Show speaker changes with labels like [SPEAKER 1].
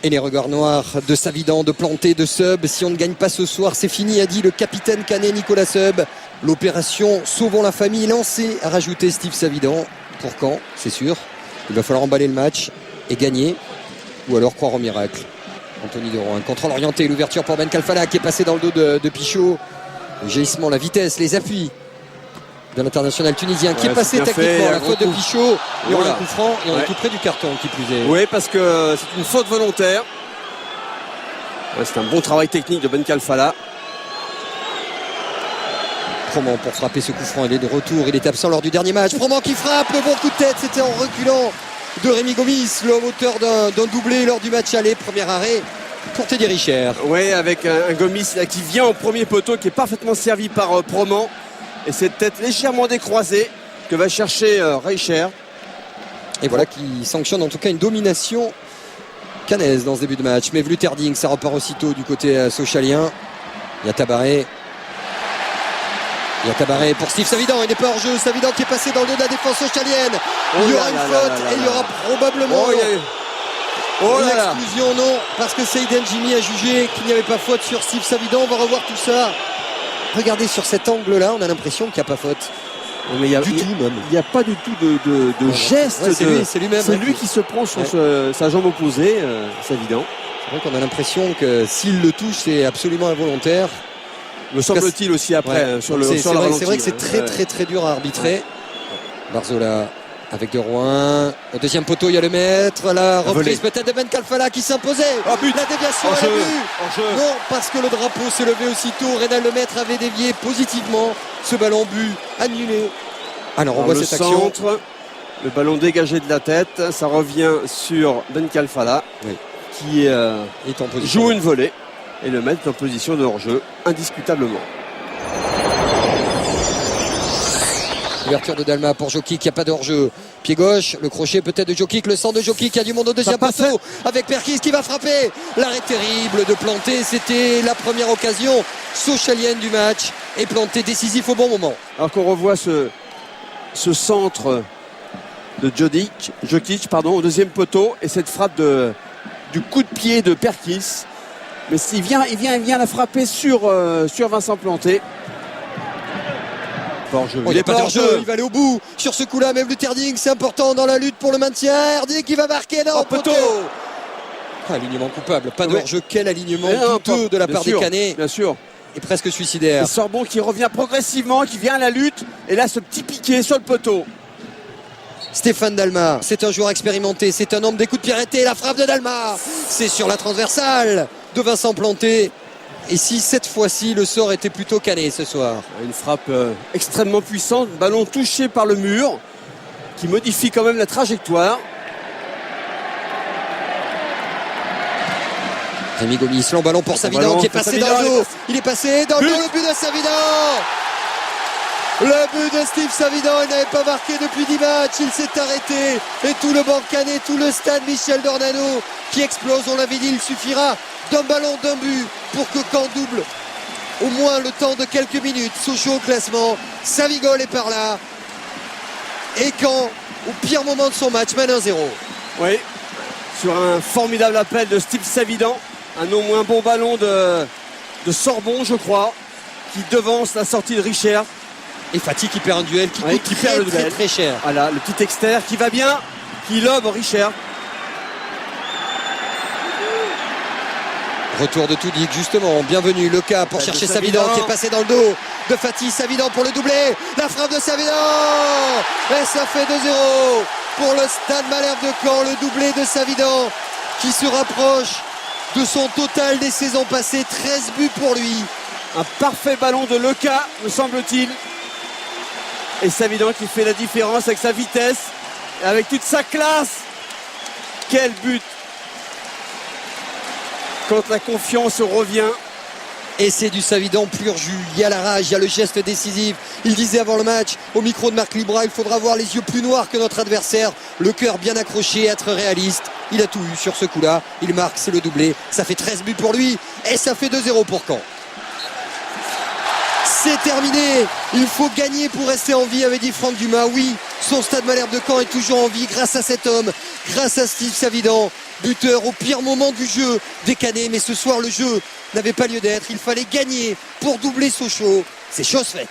[SPEAKER 1] Et les regards noirs de Savidan, de Planté, de Sub. Si on ne gagne pas ce soir, c'est fini, a dit le capitaine canet Nicolas Sub. L'opération Sauvons la famille lancée, a rajouté Steve Savidan. Pour quand, c'est sûr. Il va falloir emballer le match et gagner. Ou alors croire au miracle. Anthony De Rohan, contrôle orienté, l'ouverture pour Ben Kalfala qui est passé dans le dos de Pichot. Le jaillissement, la vitesse, les appuis de l'international tunisien qui est passé techniquement. La faute de Pichot. Et on a un coup franc et on est tout près du carton qui plus est.
[SPEAKER 2] Oui, parce que c'est une faute volontaire. C'est un bon travail technique de Ben Kalfala.
[SPEAKER 1] Froment pour frapper ce coup franc, il est de retour, il est absent lors du dernier match. Froment qui frappe, le bon coup de tête, c'était en reculant de Rémi Gomis, l'homme auteur d'un doublé lors du match aller. Premier arrêt pour Teddy Richer.
[SPEAKER 2] Oui, avec un Gomis là, qui vient au premier poteau, qui est parfaitement servi par Froment. Et cette tête légèrement décroisée que va chercher Richer.
[SPEAKER 1] Et voilà qui sanctionne en tout cas une domination canaise dans ce début de match. Mais Vluterding, ça repart aussitôt du côté socialien. Il y a Tabaré. Il y a Tabaré pour Steve Savidan, il n'est pas hors jeu. Savidan qui est passé dans le dos de la défense socialienne. Il y aura une faute et il y aura probablement une exclusion, non, parce que Seiden Jimmy a jugé qu'il n'y avait pas faute sur Steve Savidan. On va revoir tout ça. Regardez sur cet angle-là, on a l'impression qu'il n'y a pas faute.
[SPEAKER 2] Mais il n'y a pas du tout de geste.
[SPEAKER 1] Ouais, c'est lui-même.
[SPEAKER 2] C'est lui qui se prend sur sa jambe opposée, Savidan.
[SPEAKER 1] C'est vrai qu'on a l'impression que s'il le touche, c'est absolument involontaire.
[SPEAKER 2] Me semble-t-il aussi après sur le ralenti.
[SPEAKER 1] C'est vrai que c'est très dur à arbitrer. Barzola avec De Rohan. Au deuxième poteau, il y a le maître. La reprise peut-être de Ben Kalfala qui s'imposait. La déviation à la but. Non, parce que le drapeau s'est levé aussitôt. Reynald Lemaître avait dévié positivement. Ce ballon but annulé. Alors on voit cette action.
[SPEAKER 2] Centre, le ballon dégagé de la tête. Ça revient sur Ben Kalfala qui est en position. Joue une volée. Et le mettre en position de hors-jeu, indiscutablement.
[SPEAKER 1] Ouverture de Dalma pour Jokic, il n'y a pas de hors-jeu. Pied gauche, le crochet peut-être de Jokic, le centre de Jokic, il y a du monde au deuxième poteau avec Perkis qui va frapper. L'arrêt terrible de Planté, c'était la première occasion socialienne du match. Et Planté décisif au bon moment.
[SPEAKER 2] Alors qu'on revoit ce centre de Jokic au deuxième poteau et cette frappe du coup de pied de Perkis. Mais il vient la frapper sur Vincent Planté.
[SPEAKER 1] Il n'est pas hors-jeu, il va aller au bout sur ce coup-là. Même Luterding, c'est important dans la lutte pour le maintien. Erding qui va marquer dans le poteau. Alignement coupable, pas de hors-jeu. Quel alignement douteux de la part des Canets.
[SPEAKER 2] Bien sûr.
[SPEAKER 1] Et presque suicidaire.
[SPEAKER 2] Et Sorbon qui revient progressivement, qui vient à la lutte. Et là, ce petit piqué sur le poteau.
[SPEAKER 1] Stéphane Dalma, c'est un joueur expérimenté, c'est un homme des coups de pied arrêtés. La frappe de Dalma, c'est sur la transversale de Vincent Planté. Et si cette fois-ci le sort était plutôt cané ce soir.
[SPEAKER 2] Une frappe extrêmement puissante, ballon touché par le mur qui modifie quand même la trajectoire.
[SPEAKER 1] Rémi Gomis, long ballon pour Savidan qui est passé dans le dos. Il est passé dans le dos, le but de Savidan. Le but de Steve Savidan, il n'avait pas marqué depuis 10 matchs, il s'est arrêté. Et tout le banc canet, tout le stade Michel Dornano qui explose, on l'avait dit, il suffira d'un ballon, d'un but pour que Caen double au moins le temps de quelques minutes. Sochaux au classement, Savigol est par là. Et Caen, au pire moment de son match, mène 1-0.
[SPEAKER 2] Oui, sur un formidable appel de Steve Savidan, un au moins bon ballon de Sorbon, je crois, qui devance la sortie de Richer.
[SPEAKER 1] Et Fatih qui perd un duel qui coûte très cher.
[SPEAKER 2] Voilà, le petit externe qui va bien, qui lobe Richer.
[SPEAKER 1] Retour de Toudic justement, bienvenue le cas pour chercher Savidan qui est passé dans le dos de Fatih. Savidan pour le doublé, la frappe de Savidan et ça fait 2-0 pour le Stade Malherbe de Caen. Le doublé de Savidan qui se rapproche de son total des saisons passées, 13 buts pour lui.
[SPEAKER 2] Un parfait ballon de Leca, me semble-t-il. Et Savidan qui fait la différence avec sa vitesse et avec toute sa classe. Quel but! Quand la confiance revient.
[SPEAKER 1] Et c'est du Savidan pur jus. Il y a la rage, il y a le geste décisif. Il disait avant le match, au micro de Marc Libra, il faudra avoir les yeux plus noirs que notre adversaire. Le cœur bien accroché, être réaliste. Il a tout eu sur ce coup-là. Il marque, c'est le doublé. Ça fait 13 buts pour lui. Et ça fait 2-0 pour Caen. C'est terminé. Il faut gagner pour rester en vie, avait dit Franck Dumas. Oui, Son Stade Malherbe de Caen est toujours en vie grâce à cet homme, grâce à Steve Savidan, buteur au pire moment du jeu des Canets. Mais ce soir, le jeu n'avait pas lieu d'être. Il fallait gagner pour doubler Sochaux. C'est chose faite.